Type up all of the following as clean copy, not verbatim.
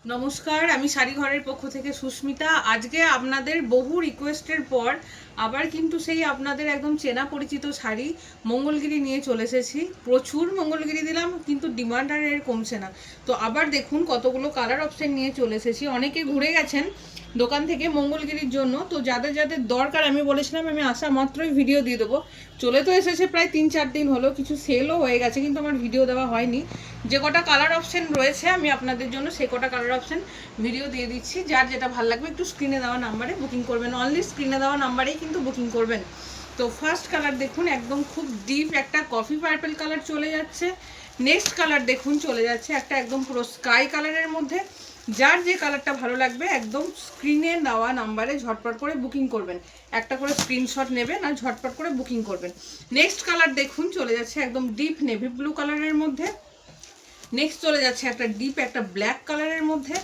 নমস্কার, আমি শাড়ি ঘরের পক্ষ থেকে সুস্মিতা। আজকে আপনাদের বহু রিকোয়েস্টের পর আবার কিন্তু সেই আপনাদের একদম চেনা পরিচিত শাড়ি মঙ্গলগিরি নিয়ে চলে এসেছি। প্রচুর মঙ্গলগিরি দিলাম, কিন্তু ডিমান্ড আর এর কমছে না। তো আবার দেখুন কতগুলো কালার অপশন নিয়ে চলে এসেছি। অনেকে ঘুরে গেছেন দোকান থেকে মঙ্গলগিরির জন্য, তো যাদের যাদের দরকার আমি বলেছিলাম আমি আসা মাত্রই ভিডিও দিয়ে দেবো। চলে তো এসেছে প্রায় 3-4 দিন হলো, কিছু সেলও হয়ে গেছে কিন্তু আমার ভিডিও দেওয়া হয়নি। যে কটা কালার অপশন রয়েছে আমি আপনাদের জন্য সেই কটা কালার অপশন ভিডিও দিয়ে দিচ্ছি। যার যেটা ভালো লাগবে একটু স্ক্রিনে দেওয়া নাম্বারে বুকিং করবেন, অনলি স্ক্রিনে দেওয়া নাম্বারেই কিন্তু বুকিং করবেন। তো ফার্স্ট কালার দেখুন, একদম খুব ডিপ একটা কফি পার্পল কালার চলে যাচ্ছে। নেক্সট কালার দেখুন চলে যাচ্ছে একটা একদম পুরো স্কাই কালারের মধ্যে। যার যে কালারটা ভালো লাগবে একদম স্ক্রিনে দেওয়া নাম্বারে ঝটপট করে বুকিং করবেন, একটা করে স্ক্রিনশট নেবেন আর ঝটপট করে বুকিং করবেন। নেক্সট কালার দেখুন চলে যাচ্ছে একদম ডিপ নেভি ব্লু কালারের মধ্যে। নেক্সট চলে যাচ্ছে একটা ডিপ একটা ব্ল্যাক কালারের মধ্যে।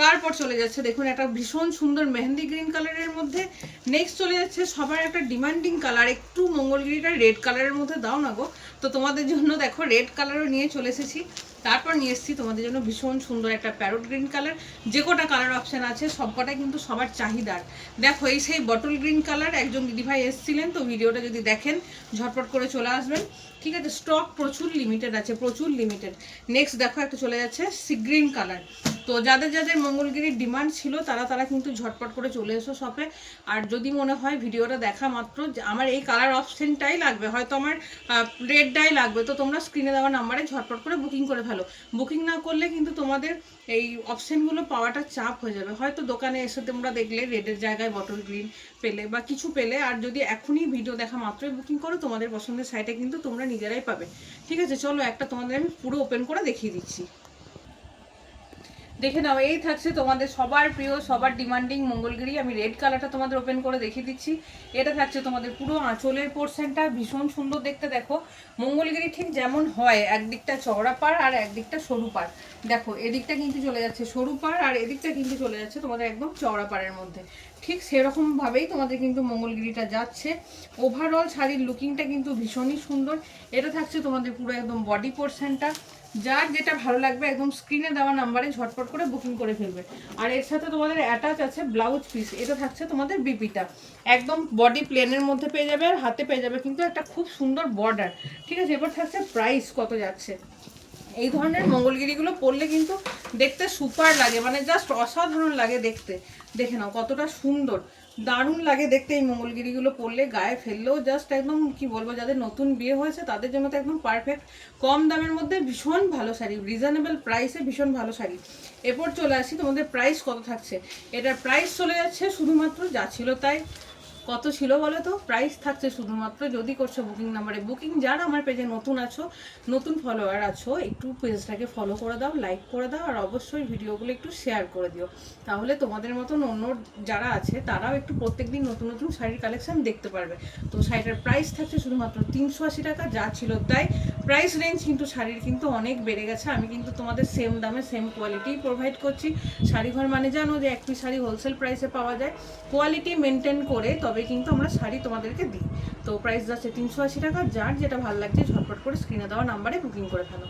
তারপর চলে যাচ্ছে দেখুন একটা ভীষণ সুন্দর মেহেন্দি গ্রিন কালারের মধ্যে। নেক্সট চলে যাচ্ছে সবার একটা ডিমান্ডিং কালার, একটু মঙ্গলগিরিটা রেড কালারের মধ্যে দাও না গো, তো তোমাদের জন্য দেখো রেড কালারও নিয়ে চলে এসেছি। তারপর নিয়ে এসেছি তোমাদের জন্য ভীষণ সুন্দর একটা প্যারোট গ্রিন কালার। যে কটা কালার অপশান আছে সবকটাই কিন্তু সবার চাহিদার। দেখো এই সেই বটল গ্রিন কালার, একজন দিদিভাই এসেছিলেন, তো ভিডিওটা যদি দেখেন ঝটপট করে চলে আসবেন, ঠিক আছে। স্টক প্রচুর লিমিটেড আছে, প্রচুর লিমিটেড। নেক্সট দেখো একটা চলে যাচ্ছে সি গ্রিন কালার। তো যাদের যাদের মঙ্গলগিরির ডিমান্ড ছিল তারা কিন্তু ঝটপট করে চলে এসো শপে। আর যদি মনে হয় ভিডিওটা দেখা মাত্র আমার এই কালার অপশনটাই লাগবে, হয়তো আমার রেডটাই লাগবে, তো তোমরা স্ক্রিনে দেওয়া নাম্বারে ঝটপট করে বুকিং করে ফেলো। বুকিং না করলে কিন্তু তোমাদের এই অপশানগুলো পাওয়াটা চাপ হয়ে যাবে। হয়তো দোকানে এসে তোমরা দেখলে রেডের জায়গায় বটল গ্রিন পেলে বা কিছু পেলে, আর যদি এখনই ভিডিও দেখা মাত্রই বুকিং করো তোমাদের পছন্দের সাইটে কিন্তু তোমরা নিজেরাই পাবে, ঠিক আছে। চলো একটা তোমাদের আমি পুরো ওপেন করে দেখিয়ে দিচ্ছি, দেখে নাও। এই থাকছে তোমাদের সবার প্রিয় সবার ডিমান্ডিং মঙ্গলগিরি। আমি রেড কালারটা তোমাদের ওপেন করে দেখিয়ে দিচ্ছি। এটা থাকছে তোমাদের পুরো আঁচলের পোর্শনটা, ভীষণ সুন্দর দেখতে। দেখো মঙ্গলগিরি ঠিক যেমন হয়, একদিকটা চওড়া পাড় আর একদিকটা সরু পাড়। দেখো এদিকটা কিন্তু চলে যাচ্ছে সরু পাড় আর এদিকটা কিন্তু চলে যাচ্ছে তোমাদের একদম চওড়া পাড়ের মধ্যে। ঠিক সেরকমভাবেই তোমাদের কিন্তু মঙ্গলগিরিটা যাচ্ছে। ওভারঅল শাড়ির লুকিংটা কিন্তু ভীষণই সুন্দর। এটা থাকছে তোমাদের পুরো একদম বডি পোর্শনটা। যার যেটা ভালো লাগবে একদম স্ক্রিনে দেওয়া নাম্বারে ঝটপট করে বুকিং করে ফেলবে। আর এর সাথে তোমাদের অ্যাটাচ আছে ব্লাউজ পিস। এটা থাকছে তোমাদের বিপিটা, একদম বডি প্লেনের মধ্যে পেয়ে যাবে আর হাতে পেয়ে যাবে কিন্তু একটা খুব সুন্দর বর্ডার, ঠিক আছে। এবার থাকছে প্রাইস কত যাচ্ছে। এই ধরনের মঙ্গলগিরিগুলো পরলে কিন্তু দেখতে সুপার লাগে, মানে জাস্ট অসাধারণ লাগে দেখতে। দেখে নাও কতটা সুন্দর, দারুণ লাগে দেখতে এই মঙ্গলগিরিগুলো পরলে। গায়ে ফেললেও জাস্ট একদম কি বলবো, যাদের নতুন বিয়ে হয়েছে তাদের জন্য তো একদম পারফেক্ট। কম দামের মধ্যে ভীষণ ভালো শাড়ি, রিজনেবল প্রাইসে ভীষণ ভালো শাড়ি। এরপর চলে আসি তোমাদের প্রাইস কত থাকছে। এটার প্রাইস চলে যাচ্ছে শুধুমাত্র যা ছিল তাই। কত ছিল বলো তো, প্রাইস থাকছে শুধুমাত্র যদি করছো বুকিং নাম্বারে বুকিং। যারা আমার পেজে নতুন আছো, নতুন ফলোয়ার আছো, একটু পেজটাকে ফলো করে দাও, লাইক করে দাও, আর অবশ্যই ভিডিওগুলো একটু শেয়ার করে দিও। তাহলে তোমাদের মতন অন্য যারা আছে তারাও একটু প্রত্যেকদিন নতুন নতুন শাড়ির কালেকশন দেখতে পারবে। তো শাড়িটার প্রাইস থাকছে শুধুমাত্র 380 টাকা, যা ছিল তাই। প্রাইস রেঞ্জ কিন্তু শাড়ির কিন্তু অনেক বেড়ে গেছে। আমি কিন্তু তোমাদের সেম দামে সেম কোয়ালিটি প্রোভাইড করছি। শাড়ি ঘর মানে জানো যে একটি শাড়ি হোলসেল প্রাইসে পাওয়া যায়, কোয়ালিটি মেনটেন করে তবে কিন্তু আমরা শাড়ি তোমাদেরকে দিই। তো প্রাইস যাচ্ছে 380 টাকা। যার যেটা ভালো লাগছে ঝটপট করে স্ক্রিনে দেওয়া নাম্বারে বুকিং করে ফেলো।